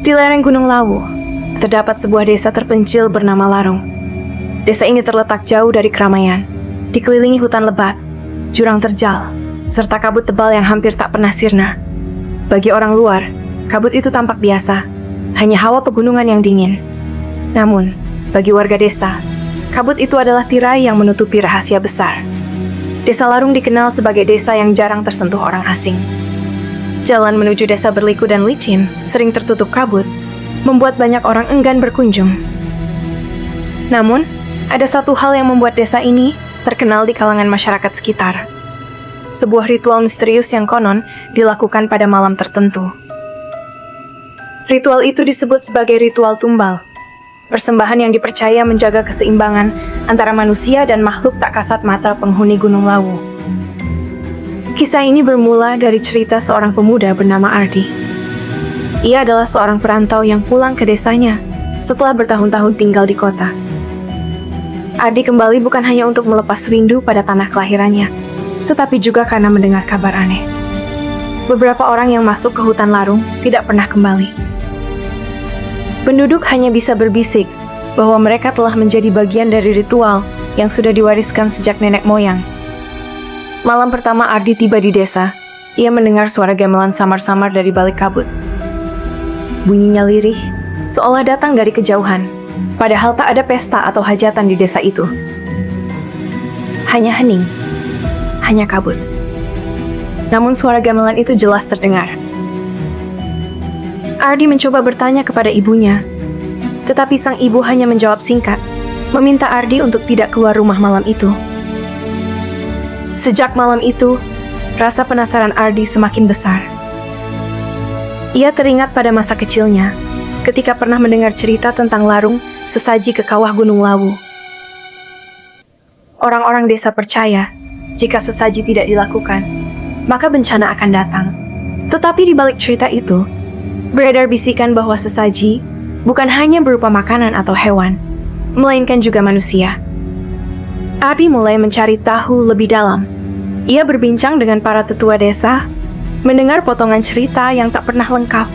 Di lereng Gunung Lawu, terdapat sebuah desa terpencil bernama Larung. Desa ini terletak jauh dari keramaian, dikelilingi hutan lebat, jurang terjal, serta kabut tebal yang hampir tak pernah sirna. Bagi orang luar, kabut itu tampak biasa, hanya hawa pegunungan yang dingin. Namun, bagi warga desa, kabut itu adalah tirai yang menutupi rahasia besar. Desa Larung dikenal sebagai desa yang jarang tersentuh orang asing. Jalan menuju desa berliku dan licin, sering tertutup kabut, membuat banyak orang enggan berkunjung. Namun, ada satu hal yang membuat desa ini terkenal di kalangan masyarakat sekitar. Sebuah ritual misterius yang konon dilakukan pada malam tertentu. Ritual itu disebut sebagai ritual tumbal, persembahan yang dipercaya menjaga keseimbangan antara manusia dan makhluk tak kasat mata penghuni Gunung Lawu. Kisah ini bermula dari cerita seorang pemuda bernama Ardi. Ia adalah seorang perantau yang pulang ke desanya setelah bertahun-tahun tinggal di kota. Ardi kembali bukan hanya untuk melepas rindu pada tanah kelahirannya, tetapi juga karena mendengar kabar aneh. Beberapa orang yang masuk ke hutan Larung tidak pernah kembali. Penduduk hanya bisa berbisik bahwa mereka telah menjadi bagian dari ritual yang sudah diwariskan sejak nenek moyang. Malam pertama Ardi tiba di desa, ia mendengar suara gamelan samar-samar dari balik kabut. Bunyinya lirih, seolah datang dari kejauhan, padahal tak ada pesta atau hajatan di desa itu. Hanya hening, hanya kabut. Namun suara gamelan itu jelas terdengar. Ardi mencoba bertanya kepada ibunya, tetapi sang ibu hanya menjawab singkat, meminta Ardi untuk tidak keluar rumah malam itu. Sejak malam itu, rasa penasaran Ardi semakin besar. Ia teringat pada masa kecilnya, ketika pernah mendengar cerita tentang Larung sesaji ke kawah Gunung Lawu. Orang-orang desa percaya, jika sesaji tidak dilakukan, maka bencana akan datang. Tetapi di balik cerita itu, beredar bisikan bahwa sesaji bukan hanya berupa makanan atau hewan, melainkan juga manusia. Ardi mulai mencari tahu lebih dalam. Ia berbincang dengan para tetua desa, mendengar potongan cerita yang tak pernah lengkap.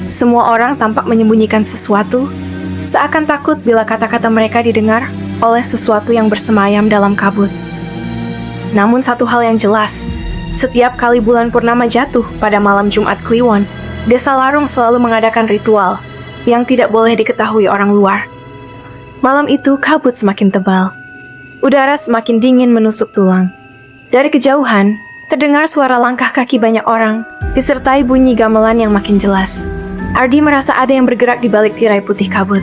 Semua orang tampak menyembunyikan sesuatu, seakan takut bila kata-kata mereka didengar oleh sesuatu yang bersemayam dalam kabut. Namun satu hal yang jelas, setiap kali bulan purnama jatuh pada malam Jumat Kliwon, Desa Larung selalu mengadakan ritual yang tidak boleh diketahui orang luar. Malam itu kabut semakin tebal. Udara semakin dingin menusuk tulang. Dari kejauhan, terdengar suara langkah kaki banyak orang, disertai bunyi gamelan yang makin jelas. Ardi merasa ada yang bergerak di balik tirai putih kabut.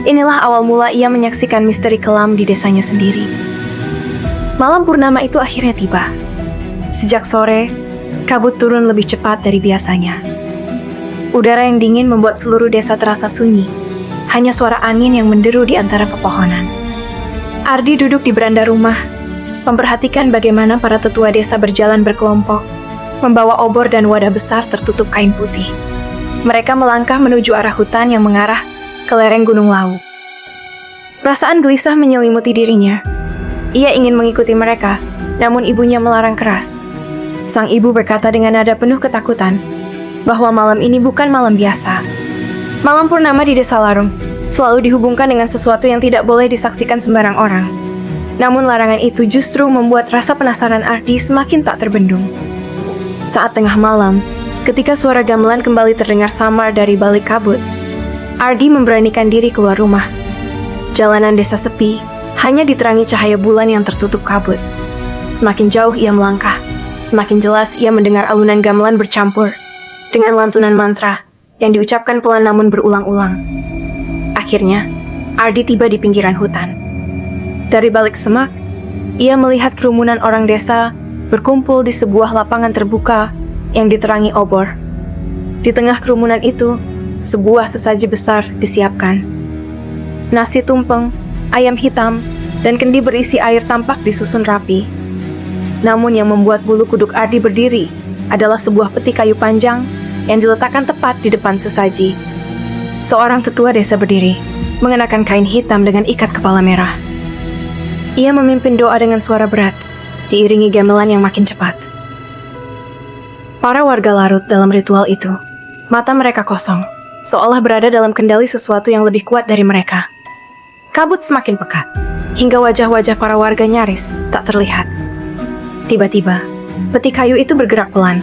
Inilah awal mula ia menyaksikan misteri kelam di desanya sendiri. Malam purnama itu akhirnya tiba. Sejak sore, kabut turun lebih cepat dari biasanya. Udara yang dingin membuat seluruh desa terasa sunyi. Hanya suara angin yang menderu di antara pepohonan. Ardi duduk di beranda rumah, memperhatikan bagaimana para tetua desa berjalan berkelompok, membawa obor dan wadah besar tertutup kain putih. Mereka melangkah menuju arah hutan yang mengarah ke lereng Gunung Lawu. Perasaan gelisah menyelimuti dirinya. Ia ingin mengikuti mereka, namun ibunya melarang keras. Sang ibu berkata dengan nada penuh ketakutan, bahwa malam ini bukan malam biasa. Malam purnama di Desa Larung selalu dihubungkan dengan sesuatu yang tidak boleh disaksikan sembarang orang. Namun larangan itu justru membuat rasa penasaran Ardi semakin tak terbendung. Saat tengah malam, ketika suara gamelan kembali terdengar samar dari balik kabut, Ardi memberanikan diri keluar rumah. Jalanan desa sepi, hanya diterangi cahaya bulan yang tertutup kabut. Semakin jauh ia melangkah, semakin jelas ia mendengar alunan gamelan bercampur dengan lantunan mantra yang diucapkan pelan namun berulang-ulang. Akhirnya, Ardi tiba di pinggiran hutan. Dari balik semak, ia melihat kerumunan orang desa berkumpul di sebuah lapangan terbuka yang diterangi obor. Di tengah kerumunan itu, sebuah sesaji besar disiapkan. Nasi tumpeng, ayam hitam, dan kendi berisi air tampak disusun rapi. Namun yang membuat bulu kuduk Ardi berdiri adalah sebuah peti kayu panjang yang diletakkan tepat di depan sesaji. Seorang tetua desa berdiri, mengenakan kain hitam dengan ikat kepala merah. Ia memimpin doa dengan suara berat, diiringi gamelan yang makin cepat. Para warga larut dalam ritual itu, Mata mereka kosong, seolah berada dalam kendali sesuatu yang lebih kuat dari mereka. Kabut semakin pekat, hingga wajah-wajah para warga nyaris tak terlihat. Tiba-tiba, peti kayu itu bergerak pelan.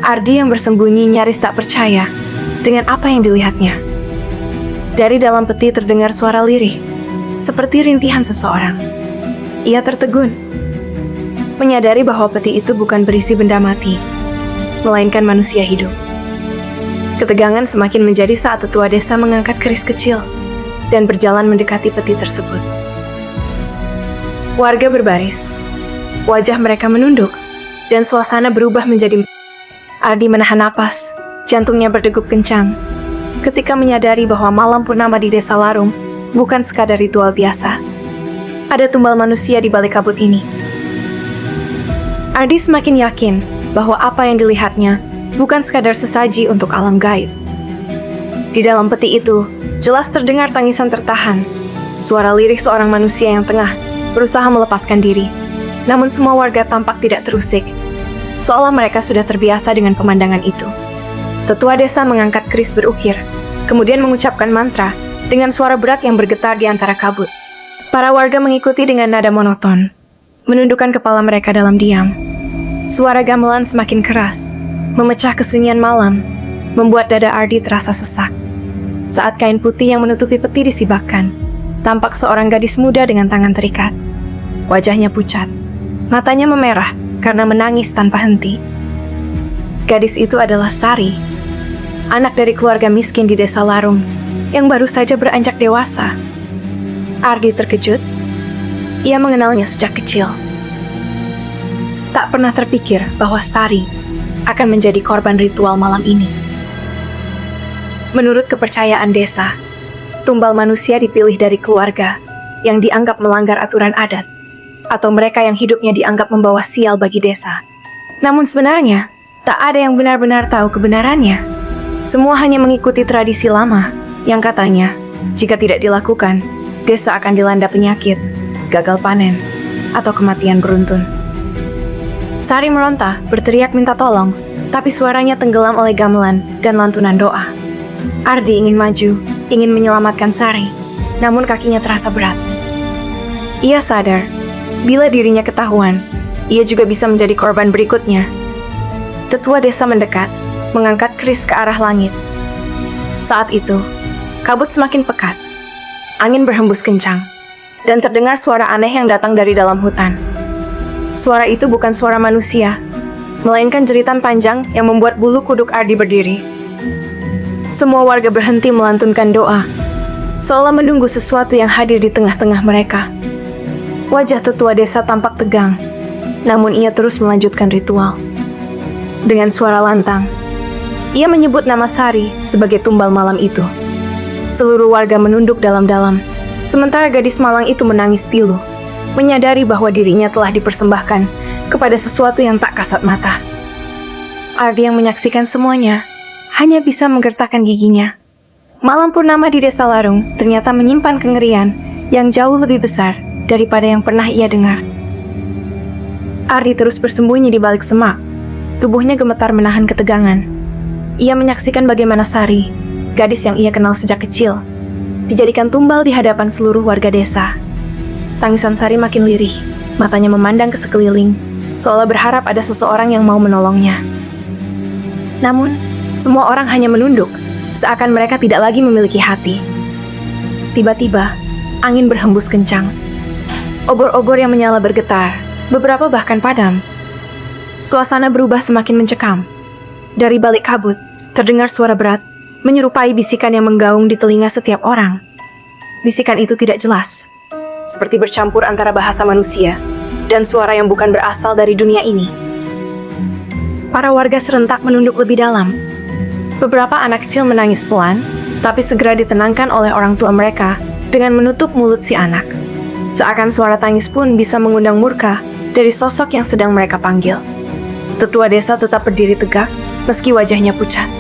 Ardi yang bersembunyi nyaris tak percaya dengan apa yang dilihatnya. Dari dalam peti terdengar suara lirih, seperti rintihan seseorang. Ia tertegun, menyadari bahwa peti itu bukan berisi benda mati, melainkan manusia hidup. Ketegangan semakin menjadi saat tetua desa mengangkat keris kecil dan berjalan mendekati peti tersebut. Warga berbaris, wajah mereka menunduk, dan suasana berubah menjadi... Ardi menahan napas, jantungnya berdegup kencang, ketika menyadari bahwa malam purnama di Desa Larung bukan sekadar ritual biasa. Ada tumbal manusia di balik kabut ini. Ardi semakin yakin bahwa apa yang dilihatnya bukan sekadar sesaji untuk alam gaib. Di dalam peti itu, jelas terdengar tangisan tertahan, suara lirih seorang manusia yang tengah berusaha melepaskan diri. Namun semua warga tampak tidak terusik, seolah mereka sudah terbiasa dengan pemandangan itu. Tetua desa mengangkat keris berukir, kemudian mengucapkan mantra dengan suara berat yang bergetar di antara kabut. Para warga mengikuti dengan nada monoton, menundukkan kepala mereka dalam diam. Suara gamelan semakin keras, memecah kesunyian malam, membuat dada Ardi terasa sesak. Saat kain putih yang menutupi peti disibakkan, tampak seorang gadis muda dengan tangan terikat. Wajahnya pucat, matanya memerah karena menangis tanpa henti. Gadis itu adalah Sari, anak dari keluarga miskin di Desa Larung yang baru saja beranjak dewasa. Ardi terkejut. Ia mengenalnya sejak kecil. Tak pernah terpikir bahwa Sari akan menjadi korban ritual malam ini. Menurut kepercayaan desa, tumbal manusia dipilih dari keluarga yang dianggap melanggar aturan adat, atau mereka yang hidupnya dianggap membawa sial bagi desa. Namun sebenarnya, tak ada yang benar-benar tahu kebenarannya. Semua hanya mengikuti tradisi lama yang katanya, jika tidak dilakukan, desa akan dilanda penyakit, gagal panen, atau kematian beruntun. Sari meronta, berteriak minta tolong, tapi suaranya tenggelam oleh gamelan dan lantunan doa. Ardi ingin maju, ingin menyelamatkan Sari, namun kakinya terasa berat. Ia sadar, bila dirinya ketahuan, ia juga bisa menjadi korban berikutnya. Tetua desa mendekat, mengangkat keris ke arah langit. Saat itu, kabut semakin pekat. Angin berhembus kencang, dan terdengar suara aneh yang datang dari dalam hutan. Suara itu bukan suara manusia, melainkan jeritan panjang yang membuat bulu kuduk Ardi berdiri. Semua warga berhenti melantunkan doa, seolah menunggu sesuatu yang hadir di tengah-tengah mereka. Wajah tetua desa tampak tegang, namun ia terus melanjutkan ritual. Dengan suara lantang, ia menyebut nama Sari sebagai tumbal malam itu. Seluruh warga menunduk dalam-dalam, sementara gadis malang itu menangis pilu, menyadari bahwa dirinya telah dipersembahkan kepada sesuatu yang tak kasat mata. Ardi yang menyaksikan semuanya hanya bisa menggertakkan giginya. Malam purnama di Desa Larung ternyata menyimpan kengerian yang jauh lebih besar daripada yang pernah ia dengar. Ardi terus bersembunyi di balik semak. Tubuhnya gemetar menahan ketegangan. Ia menyaksikan bagaimana Sari, gadis yang ia kenal sejak kecil, dijadikan tumbal di hadapan seluruh warga desa. Tangisan Sari makin lirih, matanya memandang ke sekeliling, seolah berharap ada seseorang yang mau menolongnya. Namun, semua orang hanya menunduk, seakan mereka tidak lagi memiliki hati. Tiba-tiba, angin berhembus kencang. Obor-obor yang menyala bergetar, beberapa bahkan padam. Suasana berubah semakin mencekam. Dari balik kabut, terdengar suara berat, menyerupai bisikan yang menggaung di telinga setiap orang. Bisikan itu tidak jelas, seperti bercampur antara bahasa manusia dan suara yang bukan berasal dari dunia ini. Para warga serentak menunduk lebih dalam. Beberapa anak kecil menangis pelan, tapi segera ditenangkan oleh orang tua mereka dengan menutup mulut si anak. Seakan suara tangis pun bisa mengundang murka dari sosok yang sedang mereka panggil. Tetua desa tetap berdiri tegak, meski wajahnya pucat.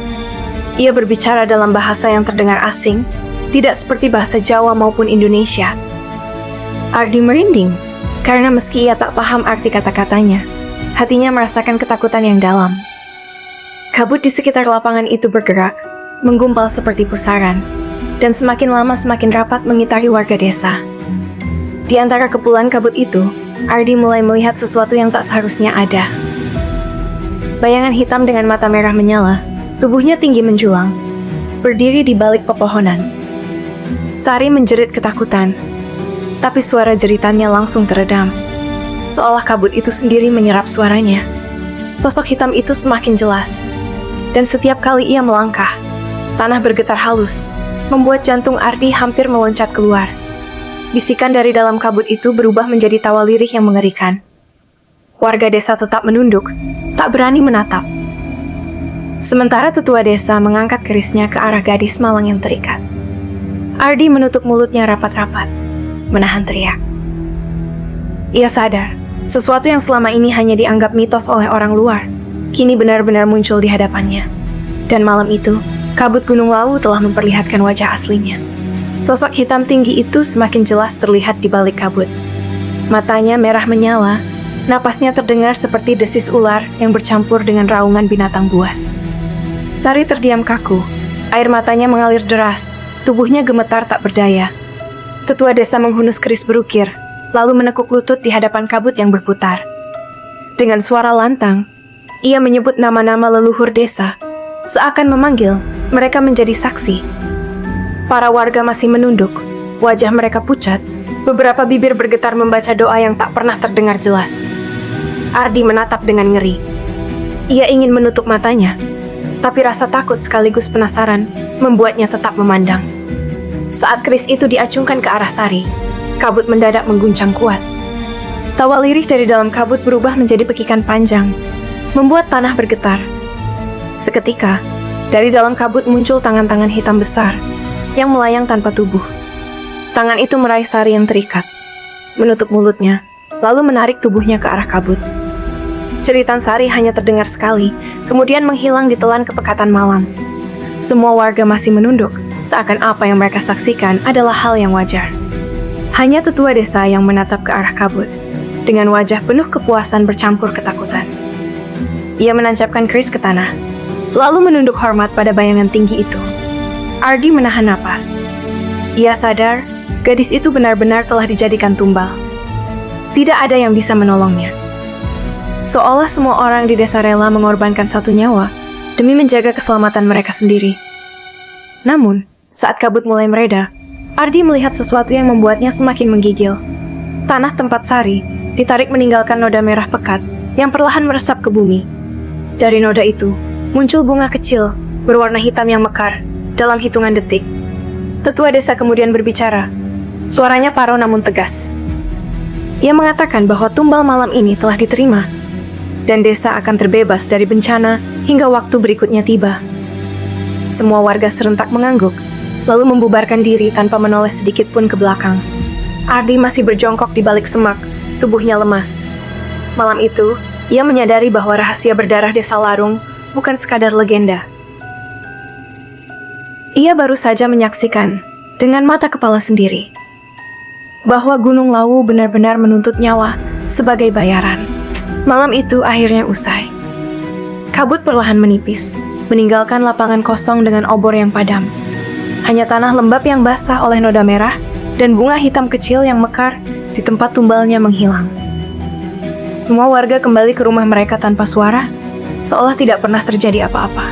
Ia berbicara dalam bahasa yang terdengar asing, tidak seperti bahasa Jawa maupun Indonesia. Ardi merinding, karena meski ia tak paham arti kata-katanya, hatinya merasakan ketakutan yang dalam. Kabut di sekitar lapangan itu bergerak, menggumpal seperti pusaran, dan semakin lama semakin rapat mengitari warga desa. Di antara kepulan kabut itu, Ardi mulai melihat sesuatu yang tak seharusnya ada. Bayangan hitam dengan mata merah menyala, tubuhnya tinggi menjulang, berdiri di balik pepohonan. Sari menjerit ketakutan, tapi suara jeritannya langsung teredam, seolah kabut itu sendiri menyerap suaranya. Sosok hitam itu semakin jelas, dan setiap kali ia melangkah, tanah bergetar halus, membuat jantung Ardi hampir meloncat keluar. Bisikan dari dalam kabut itu berubah menjadi tawa lirih yang mengerikan. Warga desa tetap menunduk, tak berani menatap. Sementara tetua desa mengangkat kerisnya ke arah gadis malang yang terikat. Ardi menutup mulutnya rapat-rapat, menahan teriak. Ia sadar, sesuatu yang selama ini hanya dianggap mitos oleh orang luar, kini benar-benar muncul di hadapannya. Dan malam itu, kabut Gunung Lawu telah memperlihatkan wajah aslinya. Sosok hitam tinggi itu semakin jelas terlihat di balik kabut. Matanya merah menyala, napasnya terdengar seperti desis ular yang bercampur dengan raungan binatang buas. Sari terdiam kaku, air matanya mengalir deras, tubuhnya gemetar tak berdaya. Tetua desa menghunus keris berukir, lalu menekuk lutut di hadapan kabut yang berputar. Dengan suara lantang, ia menyebut nama-nama leluhur desa, seakan memanggil mereka menjadi saksi. Para warga masih menunduk, wajah mereka pucat, beberapa bibir bergetar membaca doa yang tak pernah terdengar jelas. Ardi menatap dengan ngeri. Ia ingin menutup matanya, tapi rasa takut sekaligus penasaran membuatnya tetap memandang. Saat keris itu diacungkan ke arah Sari, kabut mendadak mengguncang kuat. Tawa lirih dari dalam kabut berubah menjadi pekikan panjang, membuat tanah bergetar. Seketika, dari dalam kabut muncul tangan-tangan hitam besar yang melayang tanpa tubuh. Tangan itu meraih Sari yang terikat, menutup mulutnya, lalu menarik tubuhnya ke arah kabut. Jeritan Sari hanya terdengar sekali, kemudian menghilang ditelan kepekatan malam. Semua warga masih menunduk, seakan apa yang mereka saksikan adalah hal yang wajar. Hanya tetua desa yang menatap ke arah kabut, dengan wajah penuh kepuasan bercampur ketakutan. Ia menancapkan keris ke tanah, lalu menunduk hormat pada bayangan tinggi itu. Ardi menahan napas. Ia sadar, gadis itu benar-benar telah dijadikan tumbal. Tidak ada yang bisa menolongnya. Seolah semua orang di desa rela mengorbankan satu nyawa demi menjaga keselamatan mereka sendiri. Namun, saat kabut mulai mereda, Ardi melihat sesuatu yang membuatnya semakin menggigil. Tanah tempat Sari ditarik meninggalkan noda merah pekat yang perlahan meresap ke bumi. Dari noda itu, muncul bunga kecil berwarna hitam yang mekar dalam hitungan detik. Tetua desa kemudian berbicara. Suaranya parau namun tegas. Ia mengatakan bahwa tumbal malam ini telah diterima, dan desa akan terbebas dari bencana hingga waktu berikutnya tiba. Semua warga serentak mengangguk, lalu membubarkan diri tanpa menoleh sedikit pun ke belakang. Ardi masih berjongkok di balik semak, tubuhnya lemas. Malam itu, ia menyadari bahwa rahasia berdarah desa Larung bukan sekadar legenda. Ia baru saja menyaksikan dengan mata kepala sendiri bahwa Gunung Lawu benar-benar menuntut nyawa sebagai bayaran. Malam itu akhirnya usai. Kabut perlahan menipis, meninggalkan lapangan kosong dengan obor yang padam. Hanya tanah lembab yang basah oleh noda merah dan bunga hitam kecil yang mekar di tempat tumbalnya menghilang. Semua warga kembali ke rumah mereka tanpa suara, seolah tidak pernah terjadi apa-apa.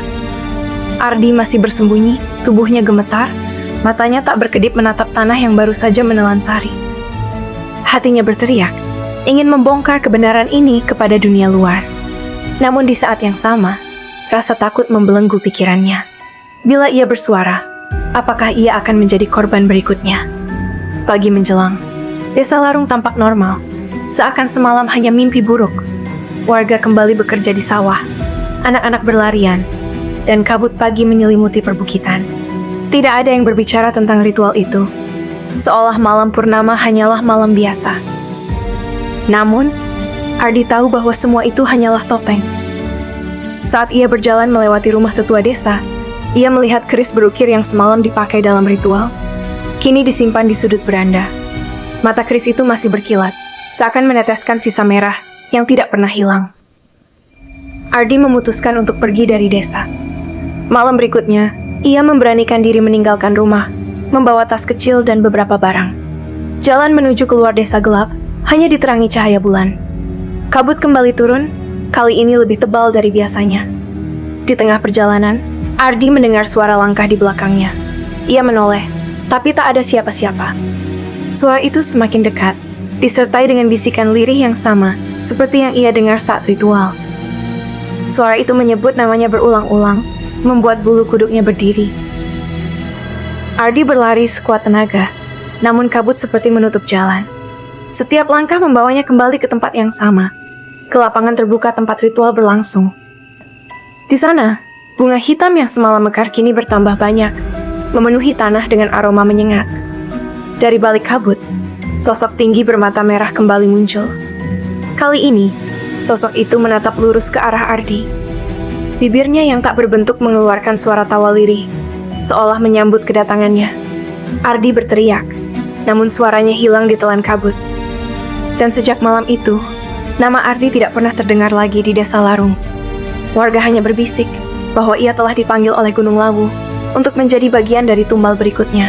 Ardi masih bersembunyi, tubuhnya gemetar, matanya tak berkedip menatap tanah yang baru saja menelan Sari. Hatinya berteriak, ingin membongkar kebenaran ini kepada dunia luar. Namun di saat yang sama, rasa takut membelenggu pikirannya. Bila ia bersuara, apakah ia akan menjadi korban berikutnya? Pagi menjelang, desa Larung tampak normal, seakan semalam hanya mimpi buruk. Warga kembali bekerja di sawah, anak-anak berlarian, dan kabut pagi menyelimuti perbukitan. Tidak ada yang berbicara tentang ritual itu, seolah malam purnama hanyalah malam biasa. Namun, Ardi tahu bahwa semua itu hanyalah topeng. Saat ia berjalan melewati rumah tetua desa, ia melihat keris berukir yang semalam dipakai dalam ritual, kini disimpan di sudut beranda. Mata keris itu masih berkilat, seakan meneteskan sisa merah yang tidak pernah hilang. Ardi memutuskan untuk pergi dari desa. Malam berikutnya, ia memberanikan diri meninggalkan rumah, membawa tas kecil dan beberapa barang. Jalan menuju keluar desa gelap, hanya diterangi cahaya bulan. Kabut kembali turun, kali ini lebih tebal dari biasanya. Di tengah perjalanan, Ardi mendengar suara langkah di belakangnya. Ia menoleh, tapi tak ada siapa-siapa. Suara itu semakin dekat, disertai dengan bisikan lirih yang sama, seperti yang ia dengar saat ritual. Suara itu menyebut namanya berulang-ulang, membuat bulu kuduknya berdiri. Ardi berlari sekuat tenaga, namun kabut seperti menutup jalan. Setiap langkah membawanya kembali ke tempat yang sama, ke lapangan terbuka tempat ritual berlangsung. Di sana, bunga hitam yang semalam mekar kini bertambah banyak, memenuhi tanah dengan aroma menyengat. Dari balik kabut, sosok tinggi bermata merah kembali muncul. Kali ini, sosok itu menatap lurus ke arah Ardi. Bibirnya yang tak berbentuk mengeluarkan suara tawa lirih, seolah menyambut kedatangannya. Ardi berteriak, namun suaranya hilang di telan kabut. Dan sejak malam itu, nama Ardi tidak pernah terdengar lagi di Desa Larung. Warga hanya berbisik bahwa ia telah dipanggil oleh Gunung Lawu untuk menjadi bagian dari tumbal berikutnya.